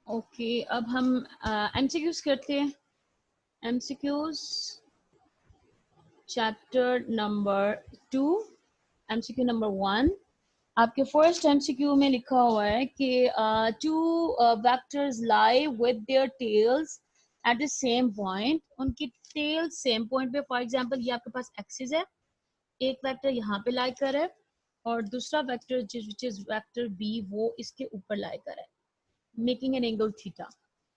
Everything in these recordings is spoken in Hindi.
ओके, अब हम एमसीक्यूज करते हैं। MCQs chapter number 2, MCQ number 1। आपके फर्स्ट एमसीक्यू में लिखा हुआ है कि two vectors lie with their tales at the same point. उनकी टेल सेम पॉइंट पे, फॉर एग्जांपल ये आपके पास एक्सिस है, एक वेक्टर यहाँ पे लाई कर है और दूसरा vector which is vector B वो इसके ऊपर लाई कर है, मेकिंग एन एंगल थीटा।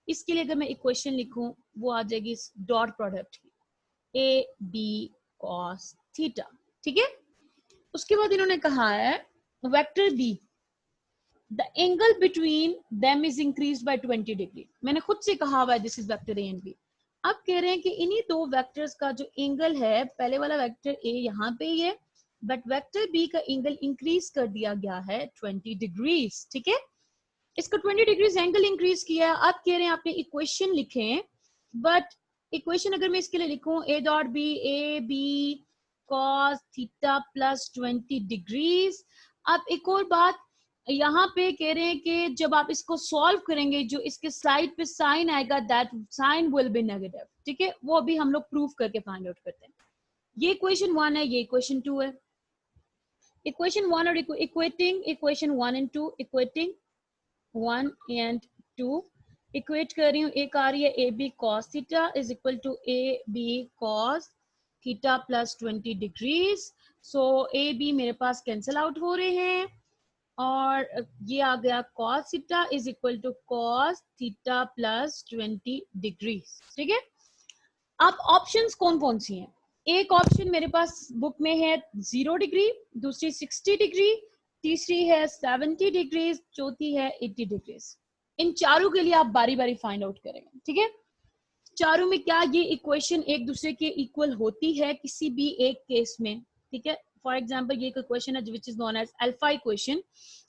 इसके लिए अगर मैं इक्वेशन लिखूं वो आ जाएगी डॉट प्रोडक्ट की, ए बी कॉस थीटा। ठीक है, उसके बाद इन्होंने कहा है vector B the angle between them is increased by 20 degree. मैंने खुद से कहा हुआ है this is vector A and B. अब कह रहे हैं कि इन्हीं दो वेक्टर्स का जो एंगल है, पहले वाला वेक्टर ए यहाँ पे ही है बट वेक्टर बी का एंगल इंक्रीज कर दिया गया है 20 डिग्रीज। ठीक है, इसका 20 डिग्रीज एंगल इंक्रीज किया है। आप कह रहे हैं आपने इक्वेशन लिखे, बट इक्वेशन अगर मैं इसके लिए लिखूं A dot B, A B cos theta plus 20 degrees. अब एक और बात यहाँ पे कह रहे हैं कि जब आप इसको सॉल्व करेंगे जो इसके साइड पे साइन आएगा that sine will be negative. ठीक है, वो अभी हम लोग प्रूफ करके फाइंड आउट करते हैं। ये इक्वेशन 1 है, ये इक्वेशन 2 है। इक्वेशन 1 और equating equation 1 and 2, equating 1 and 2 equate कर रही हूँ। एक आ रही है A B cos theta is equal to A B cos theta plus 20 degrees. So A B मेरे पास कैंसिल आउट हो रहे हैं और ये आ गया cos theta is equal to cos theta plus 20 degrees. ठीक है, अब ऑप्शंस कौन कौन सी हैं? एक ऑप्शन मेरे पास बुक में है 0 डिग्री, दूसरी 60 डिग्री, तीसरी है 70 डिग्रीज, चौथी है 80 डिग्रीज। इन चारों के लिए आप बारी बारी फाइंड आउट करेंगे। ठीक है, चारों में क्या ये इक्वेशन एक दूसरे के इक्वल होती है किसी भी एक केस में? ठीक है, फॉर एग्जांपल ये इक्वेशन है which is known as alpha equation.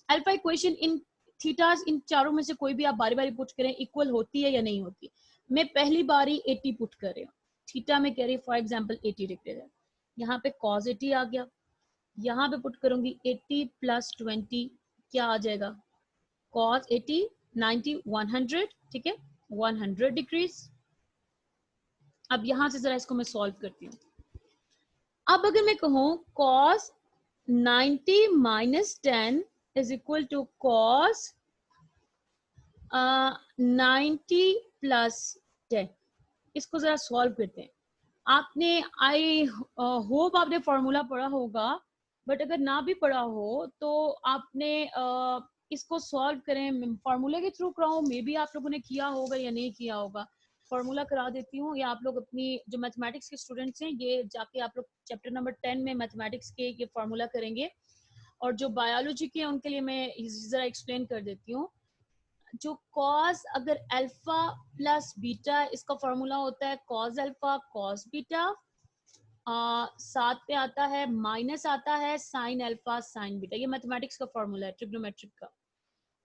Alpha equation in thetas, इन चारों में से कोई भी आप बारी बारी पुट करें, इक्वल होती है या नहीं होती? मैं पहली बारी 80 पुट कर रही हूँ, थीटा में कह रही फॉर एग्जांपल 80 डिग्री है, यहाँ पे cos 80 आ गया, यहाँ पे पुट करूंगी 80 प्लस 20 क्या आ जाएगा? cos 80 90 100। ठीक है, 100 डिग्रीज। अब यहां से जरा इसको मैं सॉल्व करती हूँ। अब अगर मैं कहूँ cos 90 minus 10 is equal to cos 90 plus 10, इसको जरा सॉल्व करते हैं। आपने आई होप आपने फॉर्मूला पढ़ा होगा, बट अगर ना भी पढ़ा हो तो आपने इसको सॉल्व करें, फार्मूला के थ्रू कराओ। मे बी आप लोगों ने किया होगा या नहीं किया होगा, फार्मूला करा देती हूँ। या आप लोग अपनी जो मैथमेटिक्स के स्टूडेंट्स हैं ये जाके आप लोग चैप्टर नंबर 10 में मैथमेटिक्स के ये फार्मूला करेंगे, और जो बायोलॉजी के हैं उनके लिए मैं जरा एक्सप्लेन कर देती हूँ। जो कॉस अगर अल्फा प्लस बीटा, इसका फॉर्मूला होता है कॉस अल्फा कॉस बीटा, साथ पे आता है माइनस आता है साइन अल्फा साइन बीटा। ये मैथमेटिक्स का फॉर्मूला है, ट्रिग्नोमेट्रिक का।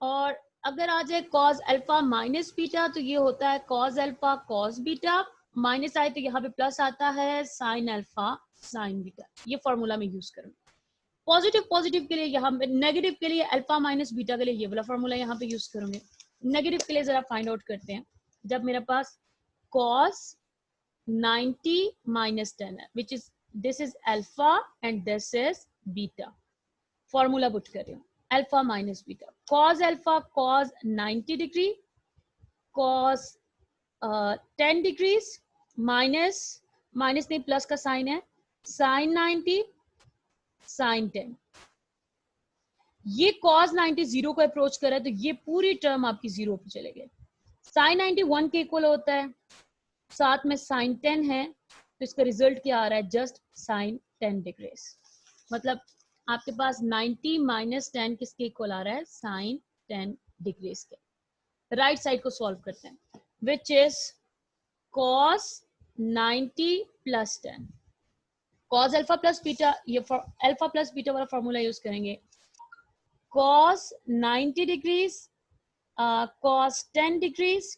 और अगर आ जाए कॉस अल्फा माइनस बीटा तो ये होता है cos alpha cos beta, minus आए तो यहाँ पे प्लस आता है साइन अल्फा साइन बीटा। ये फॉर्मूला में यूज करूँ। पॉजिटिव पॉजिटिव के लिए यहाँ पे, नेगेटिव के लिए अल्फा माइनस बीटा के लिए ये वाला फॉर्मूला यहाँ पे यूज करूंगे। नेगेटिव के लिए जरा फाइंड आउट करते हैं। जब मेरे पास cos 90 minus 10 है, which is this is alpha and this is beta, formula put कर रही हूँ alpha minus beta. cos alpha cos 90 degree cos 10 degrees minus minus नहीं प्लस का साइन है साइन 90 साइन 10। ये cos 90 जीरो को अप्रोच कर रहा है तो ये पूरी टर्म आपकी जीरो पे चले गए। साइन 90 1 के इक्वल होता है, साथ में साइन 10 है तो इसका रिजल्ट क्या आ रहा है? Just sine 10 degrees. मतलब आपके पास 90 माइनस 10 किसके इक्वल आ रहा है? साइन 10 डिग्रीज के। राइट साइड को सॉल्व करते हैं, which is cos 90 plus 10 cos alpha plus beta, ये अल्फा प्लस बीटा वाला फॉर्मूला यूज करेंगे। cos 90 degrees cos 10 degrees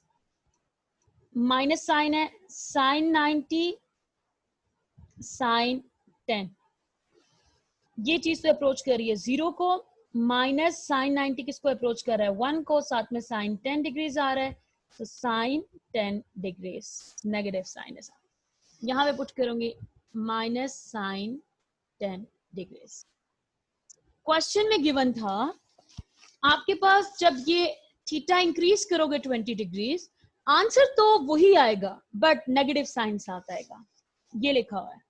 minus sine है साइन 90 साइन 10। ये चीज तो अप्रोच कर रही है जीरो को, माइनस साइन 90 किसको अप्रोच कर रहा है, 1 को, साथ में साइन 10 डिग्रीज आ रहा है, तो साइन 10 डिग्रीज नेगेटिव साइन है, यहाँ पे पुट करूंगी माइनस साइन 10 डिग्रीज। क्वेश्चन में गिवन था आपके पास जब ये थीटा इंक्रीज करोगे 20 डिग्रीज, आंसर तो वही आएगा बट नेगेटिव साइन साथ आएगा, ये लिखा हुआ है।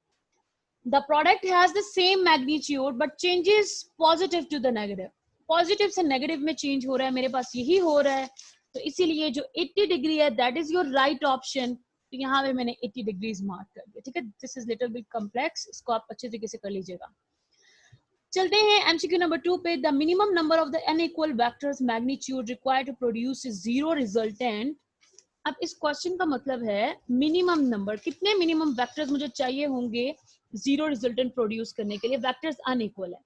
The product has the same magnitude but changes positive to the negative. Positive से नेगेटिव में चेंज हो रहा है, मेरे पास यही हो रहा है, तो इसीलिए जो 80 डिग्री है that is your right option. तो यहाँ पे मैंने 80 डिग्रीज मार्क कर दिया, ठीक है। This is little bit complex, इसको आप अच्छे तरीके से कर लीजिएगा। चलते हैं एमसीक्यू नंबर 2 पे। The minimum number of the unequal vectors magnitude required to produce zero resultant. अब इस क्वेश्चन का मतलब है मिनिमम नंबर, कितने मिनिमम वेक्टर्स मुझे चाहिए होंगे जीरो रिजल्टेंट प्रोड्यूस करने के लिए। वेक्टर्स अनइक्वल है,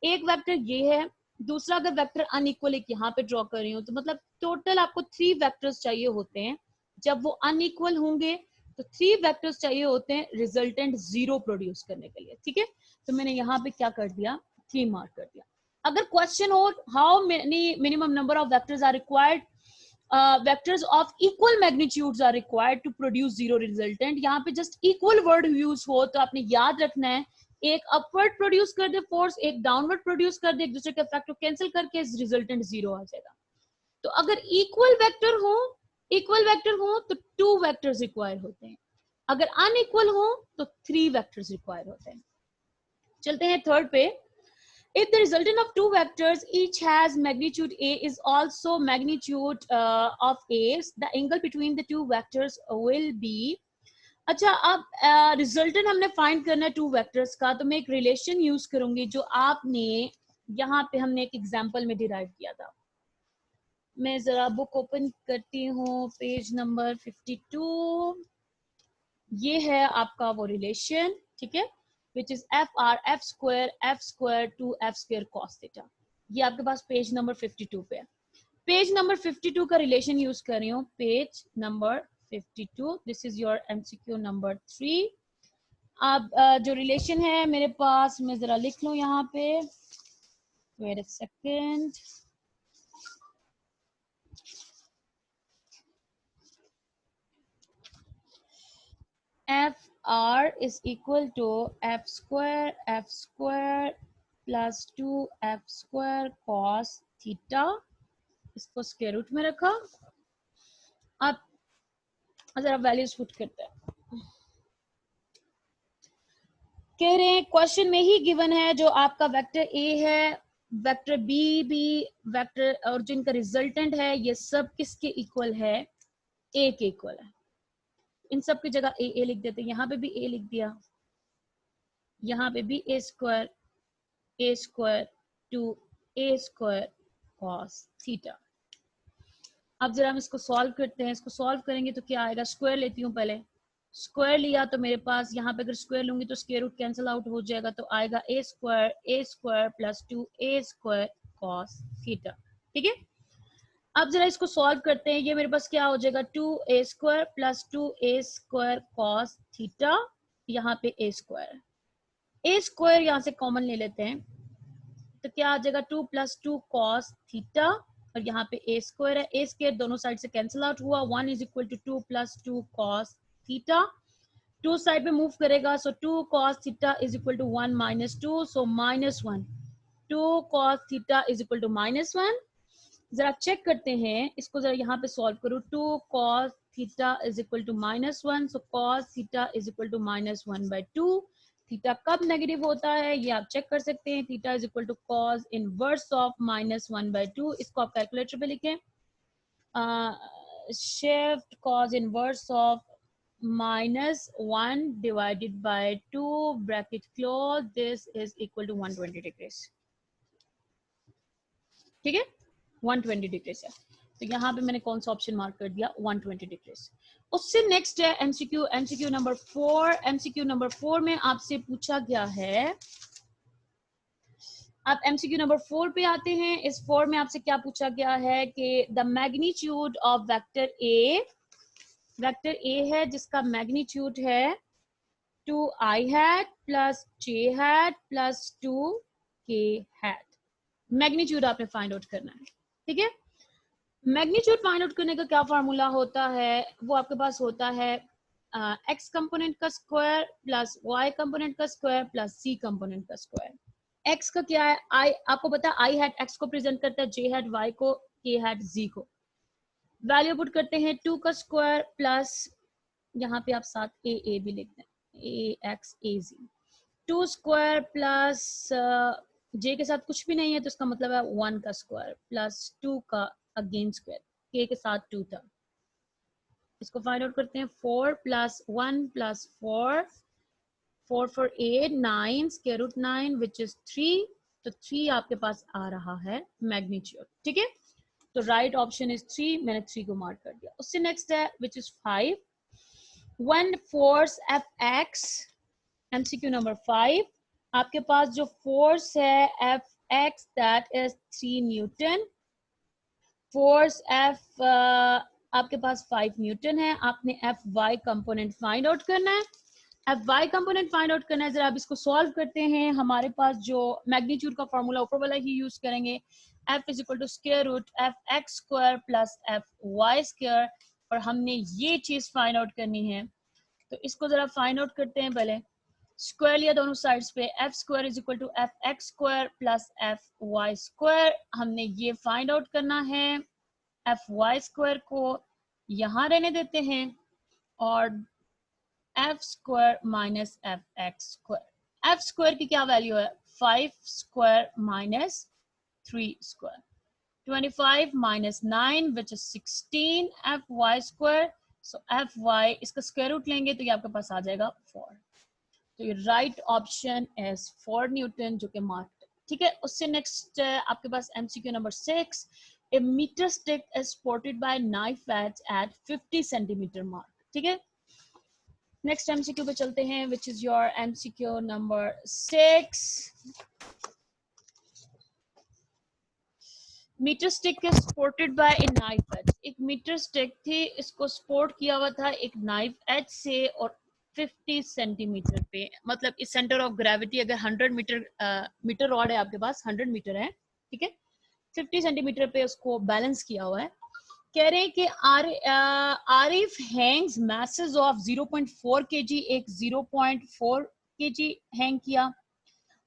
एक वेक्टर ये है, दूसरा अगर वेक्टर अनइक्वल एक यहाँ पे ड्रॉ कर रही हूँ, तो मतलब टोटल आपको 3 वेक्टर्स चाहिए होते हैं। जब वो अनइक्वल होंगे तो 3 वेक्टर्स चाहिए होते हैं रिजल्टेंट जीरो प्रोड्यूस करने के लिए, ठीक है। तो मैंने यहाँ पे क्या कर दिया, 3 मार्क कर दिया। अगर क्वेश्चन हो how many minimum number of vectors are required, vectors of equal magnitudes are required to produce zero resultant, यहाँ पे जस्ट इक्वल वर्ड यूज हो तो आपने याद रखना है एक अपवर्ड प्रोड्यूस कर दे फोर्स, एक डाउनवर्ड प्रोड्यूस कर दे, एक दूसरे के इफेक्ट को कैंसिल करके रिजल्टेंट जीरो आ जाएगा। तो अगर इक्वल वेक्टर हो तो 2 वेक्टर्स रिक्वायर होते हैं, अगर अनइक्वल हो तो 3 वेक्टर्स रिक्वायर होते हैं। चलते हैं थर्ड पे। If the resultant of 2 vectors each has magnitude A is also magnitude of A, the angle between the 2 vectors will be। अच्छा, अब रिजल्टेंट हमने फाइंड करना है 2 वेक्टर्स का, तो मैं एक रिलेशन यूज करूंगी जो आपने यहाँ पे हमने एक एग्जांपल में डिराइव किया था। मैं जरा बुक ओपन करती हूँ, पेज नंबर 52, ये है आपका वो रिलेशन, ठीक है, which is FR F square 2F square cos theta। ये आपके पास पेज नंबर 52 पे है। पेज नंबर 52 का रिलेशन यूज कर रही हूँ, page number 52। This is your MCQ number 3। अब जो रिलेशन है मेरे पास, मैं जरा लिख लूं यहाँ पे, wait a second. FR is equal to F square plus 2F square cos theta, इसको स्क्वायर रूट में रखा। अब जरा वैल्यूज पुट करते हैं। कह रहे हैं क्वेश्चन में ही गिवन है जो आपका वेक्टर ए है, वेक्टर बी भी, वेक्टर और जिनका रिजल्टेंट है, ये सब किसके इक्वल है, ए के इक्वल है। इन सब की जगह ए लिख देते हैं, यहाँ पे भी ए लिख दिया, यहाँ पे भी a square to a square cos theta. अब जरा हम इसको सॉल्व करते हैं। इसको सॉल्व करेंगे तो क्या आएगा, स्क्वायर लेती हूँ पहले, स्क्वायर लिया तो मेरे पास यहाँ पे अगर स्क्वायर लूंगी तो स्क्वायर रूट कैंसिल आउट हो जाएगा, तो आएगा a square plus 2a square cos theta, ठीक है। अब जरा इसको सॉल्व करते हैं, ये मेरे पास क्या हो जाएगा, 2a square plus 2a square cos theta, यहाँ पे a स्क्वायर यहाँ से कॉमन ले लेते हैं, तो क्या आ जाएगा 2 प्लस 2 कॉस थीटा, और यहाँ पे a स्क्वायर है, a स्क्वायर दोनों साइड से कैंसिल आउट हुआ, 1 is equal to 2 plus 2 cos theta, 2 side पे मूव करेगा, so 2 cos theta is equal to 1 minus 2, so minus 1, 2 cos theta is equal to minus 1। जरा चेक करते हैं इसको, जरा यहाँ पे सॉल्व करो, 2 cos theta is equal to minus 1, so cos theta is equal to minus 1/2। Theta कब नेगेटिव होता है ये आप चेक कर सकते हैं, theta is equal to cos inverse of minus 1/2। इसको आप कैलकुलेटर पे लिखें, shift cos inverse of -1 divided by 2 bracket close, this is equal to 120 degrees, ठीक है, 120 डिग्रीज है। तो यहाँ पे मैंने कौन सा ऑप्शन मार्क कर दिया, 120 डिग्रीज। उससे नेक्स्ट है एमसीक्यू नंबर 4। एमसीक्यू नंबर 4 में आपसे पूछा गया है, आप एमसीक्यू नंबर 4 पे आते हैं। इस 4 में आपसे क्या पूछा गया है कि the magnitude of vector A है जिसका मैग्नीट्यूड है 2i hat plus j hat plus 2k hat। Magnitude आपने फाइंड आउट करना है, ठीक है। मैग्नीट्यूड फाइंड आउट करने का क्या फार्मूला होता है, वो आपके पास होता है एक्स कंपोनेंट का स्क्वायर प्लस वाई कंपोनेंट का स्क्वायर प्लस सी कंपोनेंट का स्क्वायर। एक्स का क्या है, आई आपको पता है, आई हैट एक्स को प्रेजेंट करता है, जे हैट वाई को, के हैट जी को। वैल्यू पुट करते हैं 2 का स्क्वायर प्लस, यहाँ पे आप साथ ए भी लिखते हैं, ए एक्स ए जी, 2 स्क्वायर प्लस जे के साथ कुछ भी नहीं है तो इसका मतलब है 1 का स्क्वायर प्लस 2 का अगेन स्क्वायर, के के साथ 2 था। इसको फाइंड आउट करते हैं, 4 plus 1 plus 4, 4 for 8, 9, square root 9 which is 3, तो 3 आपके पास आ रहा है मैग्नीट्यूड, ठीक है। तो राइट ऑप्शन इज 3, मैंने 3 को मार्क कर दिया। उससे नेक्स्ट है which is 5, one force F X, MCQ number 5, आपके पास जो फोर्स है F X that is 3 newton, force F आपके पास 5 न्यूटन है, आपने F Y component find out करना है। F Y component find out करना है, जरा आप इसको सॉल्व करते हैं। हमारे पास जो मैग्नीट्यूड का फॉर्मूला ऊपर वाला ही यूज करेंगे, F is equal to square root F X square plus F Y square, और हमने ये चीज फाइंड आउट करनी है। तो इसको जरा फाइंड आउट करते हैं, पहले स्क्वायर लिया दोनों साइड्स पे, F square is equal to F X square plus F Y square, हमने ये फाइंड आउट करना है। एफ वाई स्क्वायर को यहाँ रहने देते हैं और F square minus F X square, F square की क्या वैल्यू है, 5 square minus 3 square, 25 minus 9 which is 16, F Y square, so F Y इसका स्क्वायर रूट लेंगे तो ये आपके पास आ जाएगा 4, तो ये राइट ऑप्शन इज 4 न्यूटन, जो कि मार्क्ड, ठीक है। उससे नेक्स्ट आपके पास MCQ number 6, a meter stick is supported by knife edge at 50 centimeter mark, ठीक है। नेक्स्ट एमसीक्यू पे चलते हैं, which is your MCQ number 6, metre stick is supported by a knife edge, एक मीटर स्टिक थी, इसको सपोर्ट किया हुआ था एक नाइफ एज से, और 50 सेंटीमीटर पे, मतलब इस सेंटर ऑफ ग्रेविटी अगर 100 मीटर रॉड है आपके पास, 100 मीटर है, ठीक है, 50 सेंटीमीटर पे उसको बैलेंस किया हुआ है। कह रहे हैं कि Arif Hanks message of 0.4 kg, एक 0.4 kg हैंग किया,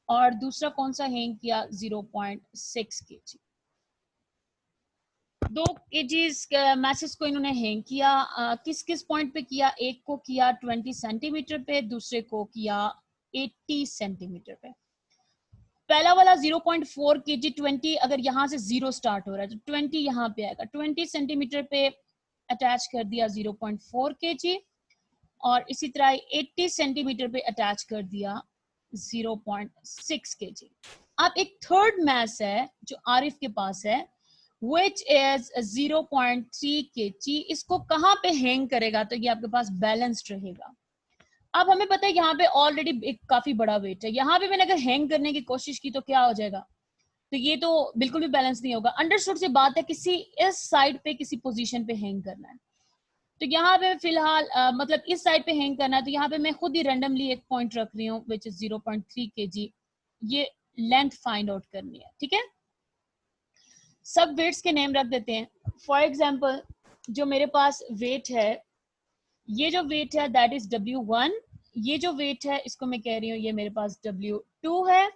और दूसरा कौन सा हैंग किया, 0.6 kg। 2 kg मैसेज को इन्होंने हैंग किया, किस किस पॉइंट पे किया, एक को किया 20 सेंटीमीटर पे, दूसरे को किया 80 सेंटीमीटर पे। पहला वाला 0.4 kg, 20 अगर यहाँ से 0 स्टार्ट हो रहा है तो 20 यहाँ पे आएगा, 20 सेंटीमीटर पे अटैच कर दिया 0.4 kg, और इसी तरह 80 सेंटीमीटर पे अटैच कर दिया 0.6 kg। अब एक थर्ड मैस है जो आरिफ के पास है, which is 0.3 kg, इसको कहाँ पे हैंग करेगा तो ये आपके पास बैलेंस्ड रहेगा। अब हमें पता है यहाँ पे ऑलरेडी एक काफी बड़ा वेट है, यहाँ पे मैंने अगर हैंग करने की कोशिश की तो क्या हो जाएगा, तो ये तो बिल्कुल भी बैलेंस नहीं होगा। अंडरस्टूड से बात है, किसी इस साइड पे किसी पोजीशन पे हैंग करना है, तो यहाँ पे फिलहाल मतलब इस साइड पे हैंग करना है, तो यहाँ पे मैं खुद ही रैंडमली एक पॉइंट रख रही हूँ विच इज 0.3 kg, ये लेंथ फाइंड आउट करनी है, ठीक है। सब वेट्स के नेम रख देते हैं। फॉर एग्जाम्पल जो मेरे पास वेट है, ये जो वेट है दैट इज W1, ये जो वेट है इसको मैं कह रही हूँ ये मेरे पास W2 है।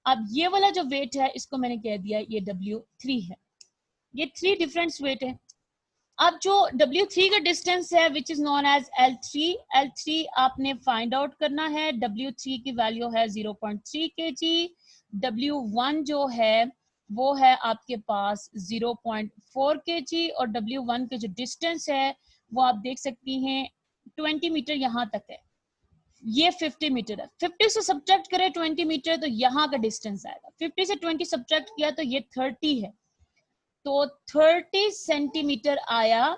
अब ये वाला जो वेट है इसको मैंने कह दिया ये W3 है, ये 3 डिफरेंट वेट है। अब जो W3 का डिस्टेंस है which is known as L3, L3 आपने फाइंड आउट करना है। W3 की वैल्यू है 0.3 kg, W1 जो है वो है आपके पास 0.4 kg, और W1 के जो डिस्टेंस है वो आप देख सकती हैं 20 मीटर यहाँ तक है, ये 50 मीटर है। 50 से सब्ट्रैक्ट करें 20 मीटर तो यहाँ का डिस्टेंस आएगा, 50 से 20 सब्ट्रैक्ट किया तो ये 30 है, तो 30 सेंटीमीटर आया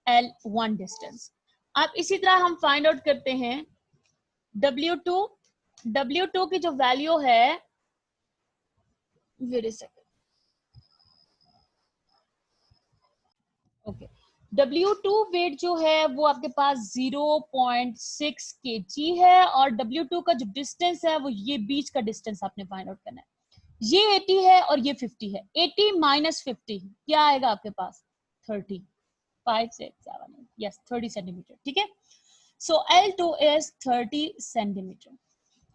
L1 डिस्टेंस। अब इसी तरह हम फाइंड आउट करते हैं W2, W2 की जो वैल्यू है, wait a second, okay, W2 weight जो है वो आपके पास 0.6 kg है, और W2 का जो डिस्टेंस है वो ये बीच का डिस्टेंस आपने फाइंड आउट करना है। ये 80 है और ये 50 है, 80 माइनस 50 क्या आएगा आपके पास? 30, 5 6 7 8, यस 30 सेंटीमीटर, ठीक है। सो L2 इज 30 सेंटीमीटर।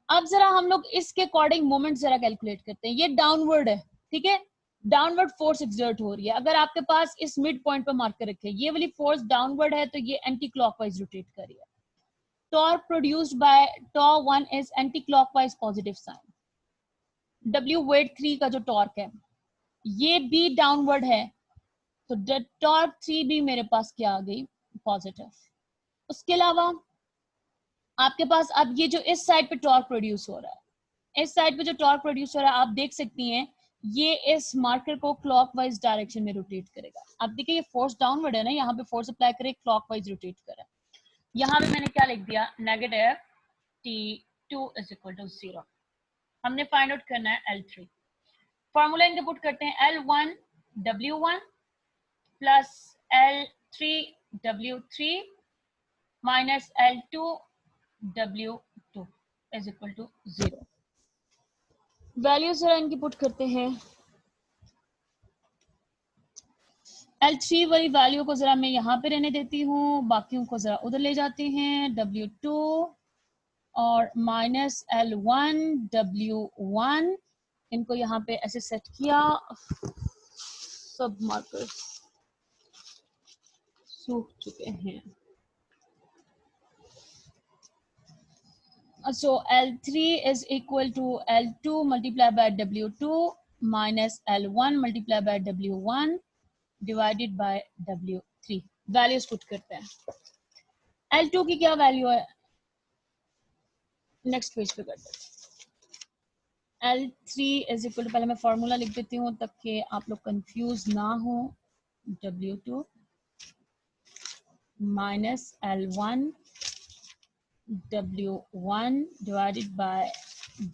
अब जरा हम लोग इसके अकॉर्डिंग मोमेंट जरा कैलकुलेट करते हैं। ये डाउनवर्ड है, ठीक है, डाउनवर्ड फोर्स एक्सर्ट हो रही है। अगर आपके पास इस मिड पॉइंट पर मार्क कर रखे, ये वाली फोर्स डाउनवर्ड है तो ये एंटी क्लॉकवाइज रोटेट कर रही है। Torque produced by τ1 is anti clockwise positive sign. W weight 3 का जो टॉर्क है ये भी डाउनवर्ड है, तो टॉर्क 3 भी मेरे पास क्या आ गई? पॉजिटिव। उसके अलावा आपके पास अब ये जो इस साइड पे टॉर्क प्रोड्यूस हो रहा है, इस साइड पे जो टॉर्क प्रोड्यूस हो रहा है आप देख सकती हैं ये इस मार्कर को क्लॉकवाइज डायरेक्शन में रोटेट करेगा। अब देखिए ये फोर्स डाउनवर्ड है ना, यहाँ पे फोर्स अप्लाई करे क्लॉकवाइज रोटेट करे। यहाँ पे मैंने क्या लिख दिया? Negative T2 is equal to 0। हमने फाइंड आउट करना है L3। फॉर्मूला इनके पुट करते हैं, L1 W1 plus L3 W3 minus L2 W2 is equal to 0। Value जरा इनकी पुट करते हैं। L3 वाली वैल्यू को जरा मैं यहाँ पे रहने देती हूँ, बाकियों को जरा उधर ले जाते हैं। W2 और माइनस L1 W1, इनको यहाँ पे ऐसे सेट किया, सब मार्कर्स सूख चुके हैं। So L3 is equal to L2 multiplied by W2 minus L1 multiplied by W1 divided by W3। Values put करते हैं। L2 की क्या वैल्यू है? नेक्स्ट पेज पे करते हैं। L3 इज इक्वल टू, पहले मैं फॉर्मूला लिख देती हूँ ताकि आप लोग कंफ्यूज ना हो। W2 minus L1 W1 divided by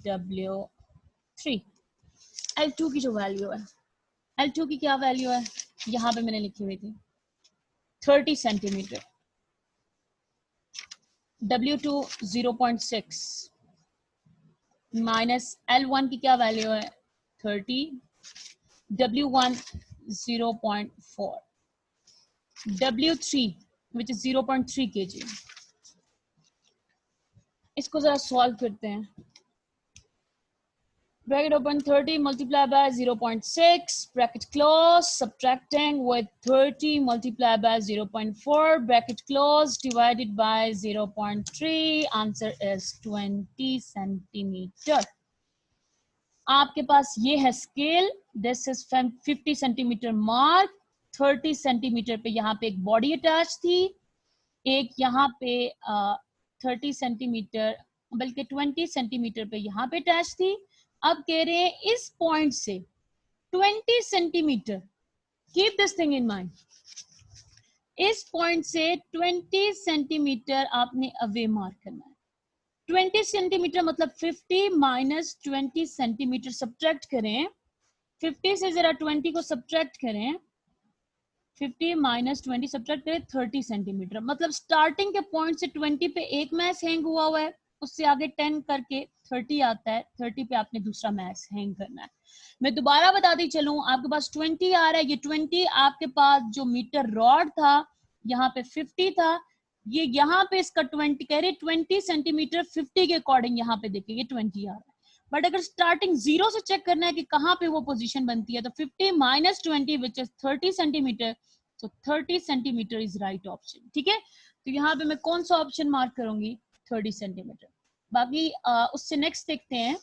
W3। L2 की जो वैल्यू है, L2 की क्या वैल्यू है? यहाँ पे मैंने लिखी हुई थी 30 सेंटीमीटर। W2 0.6 माइनस L1 की क्या वैल्यू है? 30, W1 0.4, W3 which is 0.3 kg। इसको जरा सॉल्व करते हैं। Bracket open, 30 multiplied by 0.6, bracket close, subtracting with 30 multiplied by 0.4, bracket close, divided by 0.3, answer is 20 centimeter। आपके पास ये है scale, this is 50 centimetre mark, 30 centimetre पे यहाँ पे एक बॉडी अटैच थी, एक यहाँ पे 30 सेंटीमीटर बल्कि 20 सेंटीमीटर पे यहाँ पे अटैच थी। अब कह रहे हैं इस पॉइंट से 20 centimetre, keep this thing in mind, इस पॉइंट से 20 सेंटीमीटर आपने अवे मार्क करना है। 20 सेंटीमीटर मतलब 50 माइनस 20 सेंटीमीटर, सब्ट्रैक्ट करें 50 से, जरा 20 को सब्ट्रैक्ट करें, 50 माइनस 20 सब्ट्रैक्ट करें 30 सेंटीमीटर। मतलब स्टार्टिंग के पॉइंट से 20 पे एक मैच हैंग हुआ है, उससे आगे 10 करके 30 आता है, 30 पे आपने दूसरा मैच हैंग करना है। मैं दोबारा बताती चलूं, आपके पास 20 आ रहा है, ये 20 आपके पास जो मीटर रॉड था यहाँ पे 50 था, ये यहाँ पे इसका 20 कह रहे 20 सेंटीमीटर 50 के अकॉर्डिंग यहाँ पे देखिए ये 20 आ रहा है। बट अगर स्टार्टिंग जीरो से चेक करना है कि कहाँ पे वो पोजीशन बनती है, तो 50 minus 20 which is 30 centimetre, so 30 centimetre is right option. ठीक है, तो यहाँ पे मैं कौन सा ऑप्शन मार्क करूंगी? 30 सेंटीमीटर। बाकी उससे नेक्स्ट देखते हैं,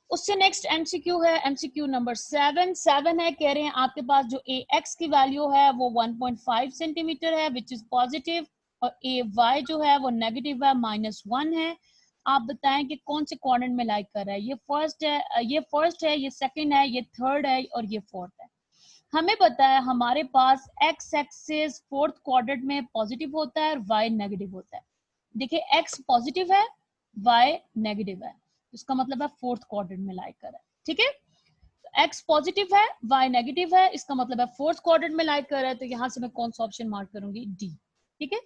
उससे नेक्स्ट एमसीक्यू है, एमसीक्यू नंबर 7 है। कह रहे हैं आपके पास जो ए एक्स की वैल्यू है वो 1.5 सेंटीमीटर है विच इज पॉजिटिव, और ए वाई जो है वो नेगेटिव है, -1 है। आप बताएं कि कौन से क्वाड्रेंट में लाइक कर रहा है। ये फर्स्ट है, ये सेकंड है, ये थर्ड है और ये फोर्थ है। हमें पता है हमारे पास एक्स एक्सिस फोर्थ क्वाड्रेंट में पॉजिटिव होता है और वाई नेगेटिव होता है। देखिए एक्स पॉजिटिव है, वाई नेगेटिव है, इसका मतलब है फोर्थ क्वाड्रेंट में लाइक कर रहा है। ठीक है, एक्स पॉजिटिव है, वाई नेगेटिव है, इसका मतलब है फोर्थ क्वाड्रेंट में लाइक कर रहा है। तो यहां से मैं कौन सा ऑप्शन मार्क करूंगी? डी। ठीक है,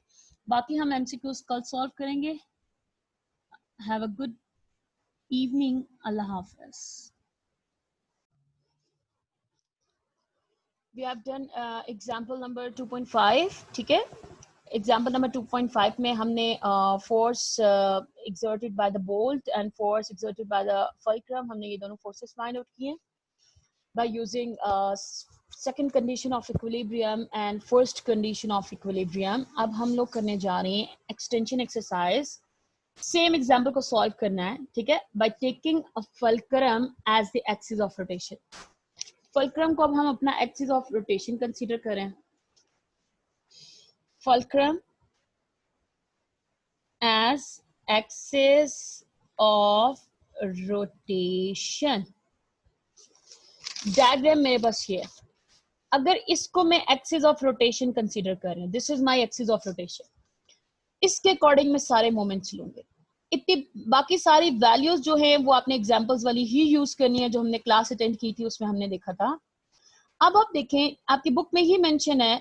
बाकी हम एमसीक्यूज कल सॉल्व करेंगे। Have a good evening, Allah Hafiz. We have done example number 2.5. ठीक है, example number 2.5 में हमने force exerted by the bolt and force exerted by the fulcrum, हमने ये दोनों forces find out किए by using second condition of equilibrium and first condition of equilibrium. अब हम लोग करने जा रहे हैं extension exercise. सेम एग्जाम्पल को सॉल्व करना है, ठीक है, by taking a fulcrum as the axis of rotation. Fulcrum को अब हम अपना एक्सिस ऑफ रोटेशन कंसीडर करें. Fulcrum as axis of rotation. Diagram मेरे पास ये है. अगर इसको मैं एक्सिस ऑफ रोटेशन कंसीडर कर रही हूँ, this is my axis of rotation, इसके अकॉर्डिंग मैं सारे मोमेंट्स लूंगे. इतनी बाकी सारी वैल्यूज जो है वो आपने एग्जांपल्स वाली ही यूज करनी है जो हमने क्लास अटेंड की थी उसमें हमने देखा था. अब आप देखें, आपकी बुक में ही मेंशन है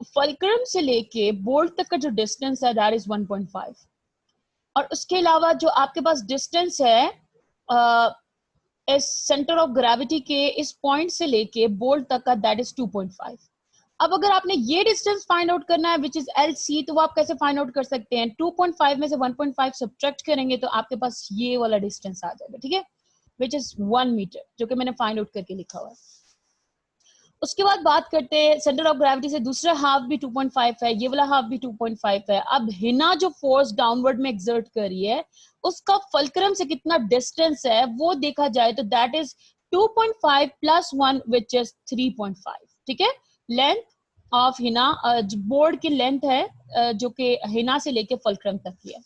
फुलक्रम से लेके बोल्ट तक का जो डिस्टेंस है दैट इज 1.5, और उसके अलावा जो आपके पास डिस्टेंस है इस सेंटर ऑफ ग्रेविटी के इस पॉइंट से लेके बोल्ट तक का दैट इज 2.5. अब अगर आपने ये डिस्टेंस फाइंड आउट करना है विच इज LC, तो वो आप कैसे फाइंड आउट कर सकते हैं? 2.5 में से 1.5 सब्ट्रैक्ट करेंगे तो आपके पास ये वाला डिस्टेंस आ जाएगा, ठीक है, विच इज 1 मीटर, जो कि मैंने फाइंड आउट करके लिखा हुआ है. उसके बाद बात करते हैं सेंटर ऑफ ग्रेविटी से दूसरा हाफ भी 2.5 है, ये वाला हाफ भी 2.5 है. अब हिना जो फोर्स डाउनवर्ड में एक्सर्ट कर रही है उसका फुलक्रम से कितना डिस्टेंस है वो देखा जाए तो that is 2.5 plus 1 which is 3.5. ठीक है, लेंथ ऑफ हिना बोर्ड की लेंथ है जो कि हिना से लेके फुलक्रम तक की है.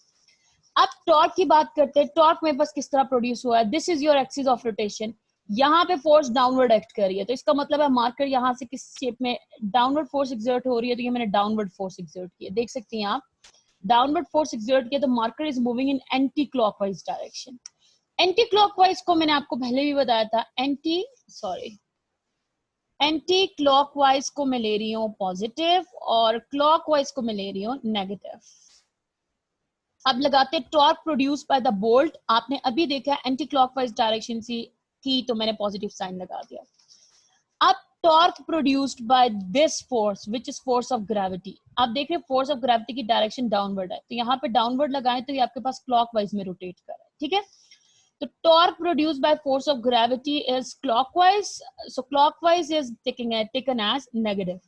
अब टॉर्क की बात करते हैं. टॉर्क मेरे पास किस तरह प्रोड्यूस हुआ है? This is your axis of rotation. यहाँ पे फोर्स डाउनवर्ड एक्ट कर रही है तो इसका मतलब है मार्कर यहाँ से किस शेप में डाउनवर्ड फोर्स एक्सर्ट हो रही है, तो ये मैंने डाउनवर्ड फोर्स एक्सर्ट किया. देख सकती हैं आप डाउनवर्ड फोर्स एक्सर्ट किया तो marker is moving in anti clockwise direction. Anti clockwise को मैंने आपको पहले भी बताया था, एंटी क्लॉकवाइज को मैं ले रही हूँ पॉजिटिव और क्लॉकवाइज को मैं ले रही हूँ नेगेटिव. अब लगाते torque produce by the bolt. आपने अभी देखा एंटी क्लॉकवाइज डायरेक्शन से की तो मैंने पॉजिटिव साइन लगा दिया. अब torque produced by this force which is force of gravity. आप देख रहे हैं फोर्स ऑफ ग्रेविटी की डायरेक्शन डाउनवर्ड है तो यहाँ पे डाउनवर्ड लगाएं तो ये आपके पास क्लॉकवाइज में रोटेट कर रहा है. ठीक है, तो torque produced by force of gravity is clockwise, so clockwise is taken as negative.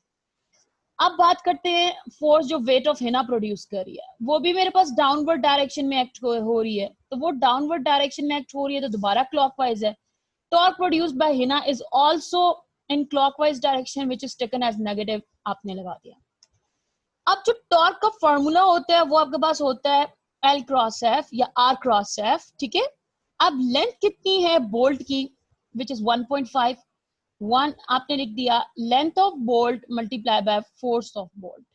अब बात करते हैं फोर्स जो वेट ऑफ हिना प्रोड्यूस कर रही है, वो भी मेरे पास डाउनवर्ड डायरेक्शन में एक्ट हो रही है, तो वो डाउनवर्ड डायरेक्शन में एक्ट हो रही है तो दोबारा क्लॉकवाइज है. टॉर्क प्रोड्यूस्ड बाय हिना is also in clockwise direction which is taken as negative. आपने लगा दिया. अब जो टॉर्क का फॉर्मूला होता है वो आपके पास होता है L क्रॉस F या R क्रॉस F. ठीक है, अब लेंथ कितनी है बोल्ट की विच इज 1.5. 1 आपने लिख दिया length of bolt multiply by force of bolt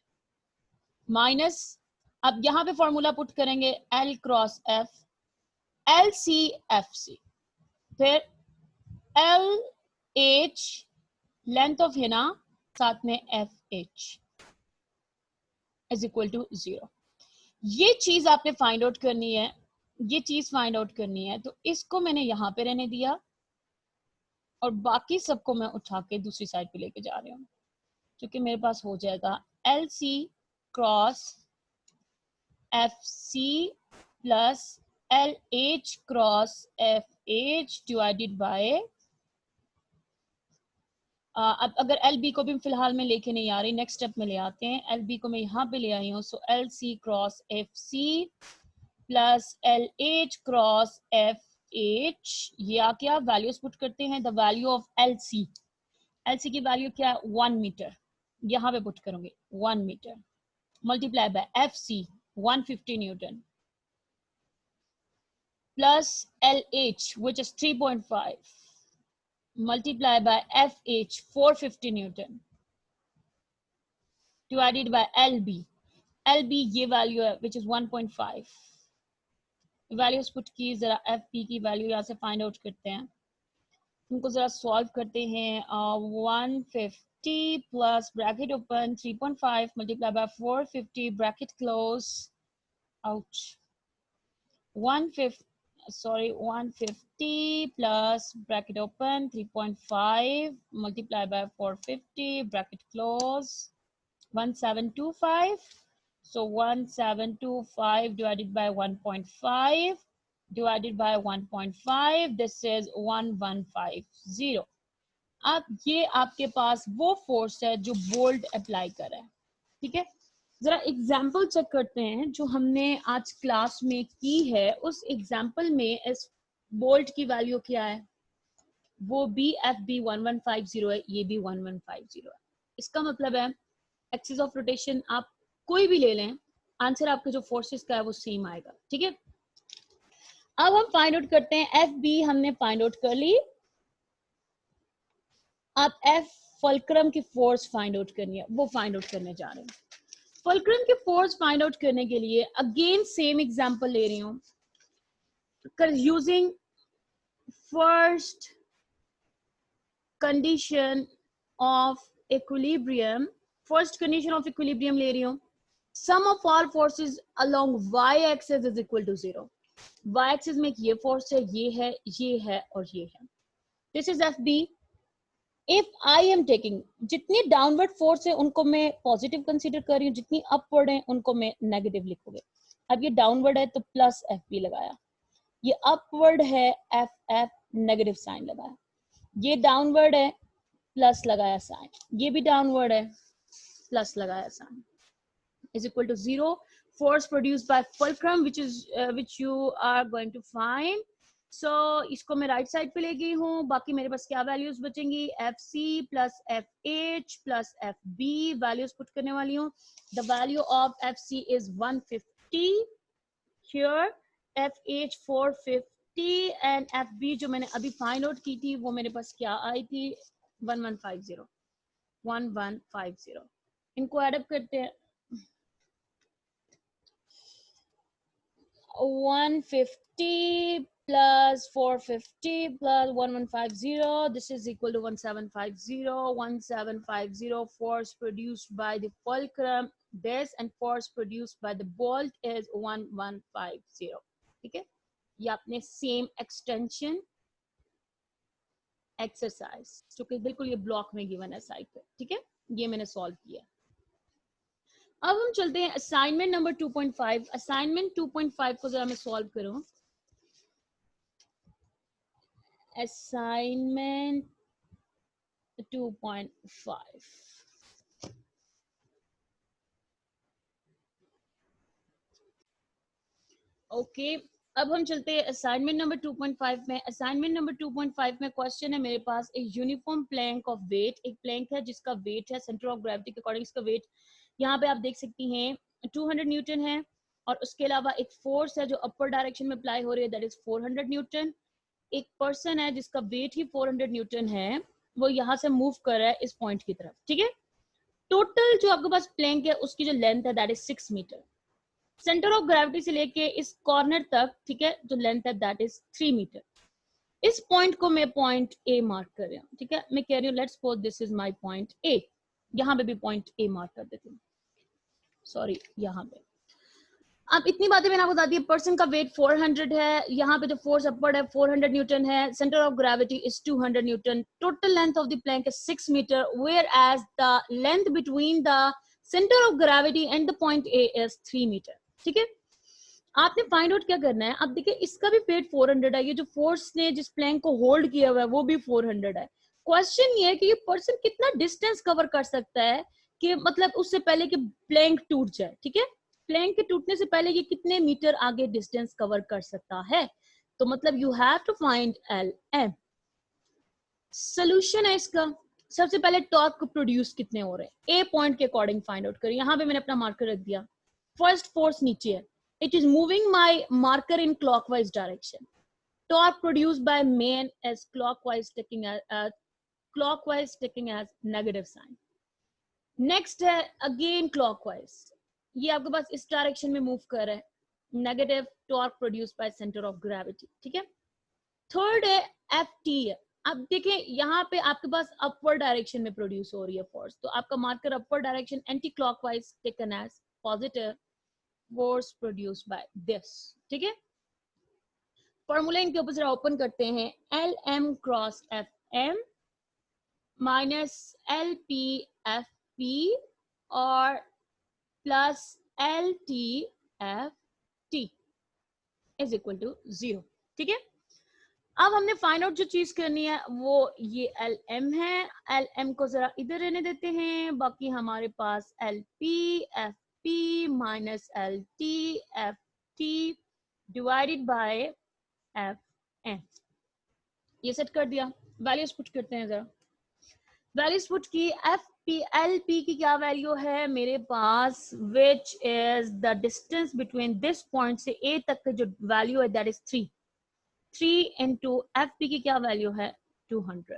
minus, अब यहां पे फॉर्मूला पुट करेंगे L cross F LC FC, फिर LH लेंथ ऑफ हिना साथ में FH इज इक्वल टू 0. ये चीज आपने फाइंड आउट करनी है, ये चीज फाइंड आउट करनी है, तो इसको मैंने यहां पे रहने दिया और बाकी सबको मैं उठा के दूसरी साइड पे लेके जा रही हूँ, क्योंकि मेरे पास हो जाएगा LC cross FC plus LH cross FH divided by अब अगर LB को भी फिलहाल मैं लेके नहीं आ रही, नेक्स्ट स्टेप में ले आते हैं. LB को मैं यहाँ पे ले आई हूँ, so LC cross FC plus LH cross FH. या क्या वैल्यूज पुट करते हैं, द वैल्यू ऑफ LC की वैल्यू क्या है 1 मीटर, यहाँ पे पुट करूंगी 1 metre multiply by FC 150 newton plus LH which is 3.5 multiply by FH 450 Newton divided by LB ये वैल्यू है which is 1.5. वैल्यूज पुट की, जरा FP की वैल्यू यहाँ से फाइंड आउट करते हैं, उनको जरा सॉल्व करते हैं. 150 plus bracket open 3.5 multiply by 450 bracket close out 150 sorry, 150 plus bracket open 3.5 multiply by 450 bracket close 1725. So 1725 divided by 1.5 divided by 1.5, this is 1150. अब ये आपके पास वो फोर्स है जो बोल्ट अप्लाई कर रहा है, ठीक है। जरा एग्जाम्पल चेक करते हैं जो हमने आज क्लास में की है। उस एग्जाम्पल में इस बोल्ट की वैल्यू क्या है, वो बी एफ बी 1150 है, ये भी 1150 है। इसका मतलब है एक्सिस ऑफ रोटेशन आप कोई भी ले लें, आंसर आपके जो फोर्सेस का है वो सेम आएगा, ठीक है। अब हम फाइंड आउट करते हैं, एफ बी हमने फाइंड आउट कर ली। आप एफ फुलक्रम की फोर्स फाइंड आउट करनी है, वो फाइंड आउट करने जा रहे हैं। फुलक्रम की फोर्स फाइंड आउट करने के लिए अगेन सेम एग्जांपल ले रही हूं, using first condition of equilibrium. First condition of equilibrium ले रही हूं, sum of all forces along Y axis is equal to 0। Y axis में ये फोर्स है, ये है और ये है। This is F B. If I am taking, जितनी डाउनवर्ड फोर्स है उनको मैं पॉजिटिव कंसीडर कर रही हूँ, जितनी अपवर्ड है उनको मैं नेगेटिव लिखूंगी। अब ये डाउनवर्ड है तो प्लस एफ बी लगाया, ये अपवर्ड है एफ एफ नेगेटिव साइन लगाया, ये डाउनवर्ड है प्लस लगाया साइन, ये भी डाउनवर्ड है प्लस लगाया sign, is equal to 0. Force produced by fulcrum which you are going to find. So इसको मैं राइट साइड पे ले गई हूँ। बाकी मेरे पास क्या वैल्यूज बचेंगी, F C plus F H plus F B values put करने वाली हूँ। The value of F C is 150 here, F H 450 and F B जो मैंने अभी फाइंड आउट की थी वो मेरे पास क्या आई थी, 1150। इनको एडअप करते हैं, 150 plus 450 plus 1150, this is equal to 1750. 1750 force produced by the fulcrum, this, and force produced by the bolt is 1150. ठीक है, ये आपने सेम एक्सटेंशन एक्सरसाइज जो कि बिल्कुल ये ब्लॉक में गिवन है साइड पे, ठीक है, ये मैंने सॉल्व किया। अब हम चलते हैं असाइनमेंट नंबर 2.5। असाइनमेंट 2.5 को जरा मैं सॉल्व करूं। Assignment 2.5, okay. अब हम चलते हैं असाइनमेंट नंबर 2.5 में। असाइनमेंट नंबर 2.5 में क्वेश्चन है मेरे पास, एक यूनिफॉर्म प्लैंक ऑफ वेट। एक प्लैंक है जिसका वेट है सेंटर ऑफ ग्रेविटी के अकॉर्डिंग, इसका वेट यहाँ पे आप देख सकती हैं 200 न्यूटन है, और उसके अलावा एक फोर्स है जो अपर डायरेक्शन में अप्लाई हो रही है, दैट इज 400 न्यूटन। एक पर्सन है जिसका वेट ही 400 न्यूटन है, वो यहाँ से मूव कर रहा है इस पॉइंट की तरफ, ठीक है। टोटल जो आपके पास प्लैंक है उसकी जो लेंथ है that is 6 metre. Centre of gravity से लेके इस कॉर्नर तक, ठीक है, जो लेंथ है दैट इज 3 मीटर। इस पॉइंट को मैं पॉइंट ए मार्क कर रही हूँ, ठीक है। मैं कह रही हूँ let's suppose this is my point A, यहाँ पे भी पॉइंट ए मार्क कर देती हूँ, सॉरी यहाँ पे। अब इतनी बातें मैंने आपको बता दी। पर्सन का वेट 400 है, यहाँ पे जो फोर्स अपवर्ड है 400 न्यूटन है, centre of gravity is 200 newton, total length of the plank is 6 metre, whereas the length between the centre of gravity and the point A is 3 metre, ठीक है। आपने फाइंड आउट क्या करना है, अब देखिए इसका भी वेट 400 है, ये जो फोर्स ने जिस प्लैंक को होल्ड किया हुआ है वो भी 400 है। क्वेश्चन ये है कि ये पर्सन कितना डिस्टेंस कवर कर सकता है, कि मतलब उससे पहले कि प्लैंक टूट जाए, ठीक है। प्लैंक के टूटने से पहले ये कितने मीटर आगे डिस्टेंस कवर कर सकता है, तो मतलब you have to find L M. Solution है इसका, सबसे पहले टॉर्क प्रोड्यूस कितने हो रहे हैं, ए पॉइंट के अकॉर्डिंग फाइंड आउट करें। यहाँ पे मैंने अपना मार्कर रख दिया, फर्स्ट फोर्स नीचे है, it is moving my marker in clockwise direction. Torque produced by main is clockwise taking as negative sign. Next है again clockwise, ये आपके पास इस डायरेक्शन में मूव कर रहा है, negative torque produce by centre of gravity, ठीक है। थर्ड है एफ टी है। अब देखें यहाँ पे आपके पास अपवर्ड डायरेक्शन में प्रोड्यूस हो रही है फोर्स, तो आपका marker upward direction anti clockwise taken as positive, force produced by this, ठीक है। फॉर्मूला इनके ऊपर जरा ओपन करते हैं, L M cross F M minus L P F P और plus L T F T is equal to 0। ठीक है, अब हमने फाइंड आउट जो चीज करनी है वो ये एल एम है। एल एम को जरा इधर रहने देते हैं, बाकी हमारे पास L P F P minus L T F T divided by F M, ये सेट कर दिया। वैल्यूज पुट करते हैं जरा, वैल्यूज पुट की। एफ पी एल पी की क्या वैल्यू है मेरे पास, which is the distance between this point से ए तक का जो वैल्यू है that is 3 into F P की क्या वैल्यू है 200,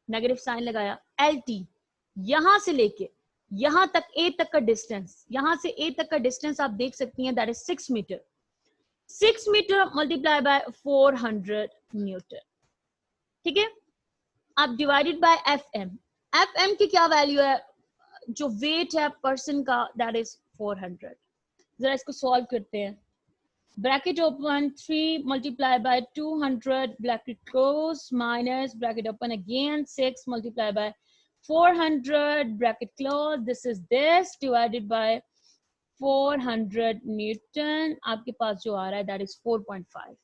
नेगेटिव साइन लगाया। एल टी यहां से लेके यहां तक ए तक का डिस्टेंस, यहां से ए तक का डिस्टेंस आप देख सकती हैं that is 6 metre. 6 metre multiply by 400 newton. ठीक है, अब divided by F M. F M की क्या वैल्यू है, जो वेट है पर्सन का दैट इज 400। जरा इसको सॉल्व करते हैं। Bracket open 3 multiply by 200 bracket close minus bracket open again 6 multiply by 400 bracket close, this is this divided by 400 Newton। आपके पास जो आ रहा है that is 4.5।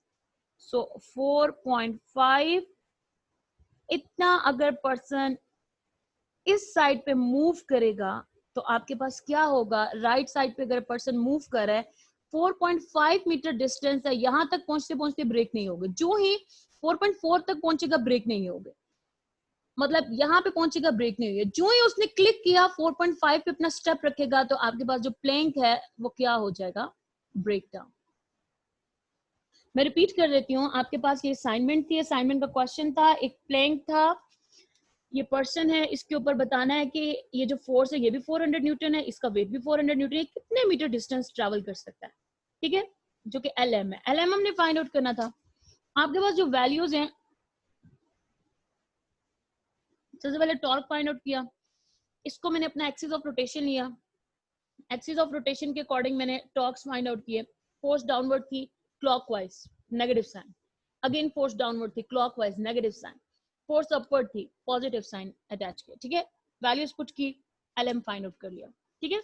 so 4.5 इतना अगर पर्सन इस साइड पे मूव करेगा तो आपके पास क्या होगा, राइट साइड पे अगर पर्सन मूव कर रहा है 4.5 मीटर डिस्टेंस है, यहां तक पहुंचते पहुंचते ब्रेक नहीं होगा। जो ही 4.4 तक पहुंचेगा ब्रेक नहीं होगा, मतलब यहां पे पहुंचेगा ब्रेक नहीं होगा। जो ही उसने क्लिक किया 4.5 पे अपना स्टेप रखेगा तो आपके पास जो प्लैंक है वो क्या हो जाएगा, ब्रेक डाउन। मैं रिपीट कर देती हूँ, आपके पास ये असाइनमेंट थी, असाइनमेंट का क्वेश्चन था, एक प्लैंक था, ये पर्सन है, इसके ऊपर बताना है कि ये जो फोर्स है ये भी 400 न्यूटन है, इसका वेट भी 400 न्यूटन है, कितने मीटर डिस्टेंस ट्रैवल कर सकता है। ठीक है, जो कि एल एम है, एल एम हमने फाइंड आउट करना था। आपके पास जो वैल्यूज हैं, सबसे पहले टॉर्क फाइंड आउट किया, इसको मैंने अपना एक्सिस ऑफ रोटेशन लिया, एक्सिस ऑफ रोटेशन के अकॉर्डिंग मैंने टॉर्क्स फाइंड आउट किए। फोर्स डाउनवर्ड थी clockwise, negative sign, again force downward थी clockwise, negative sign, force upward थी, पॉजिटिव साइन अटैच किया। ठीक है, वैल्यूज पुट की, एल एम फाइंड आउट कर लिया। ठीक है,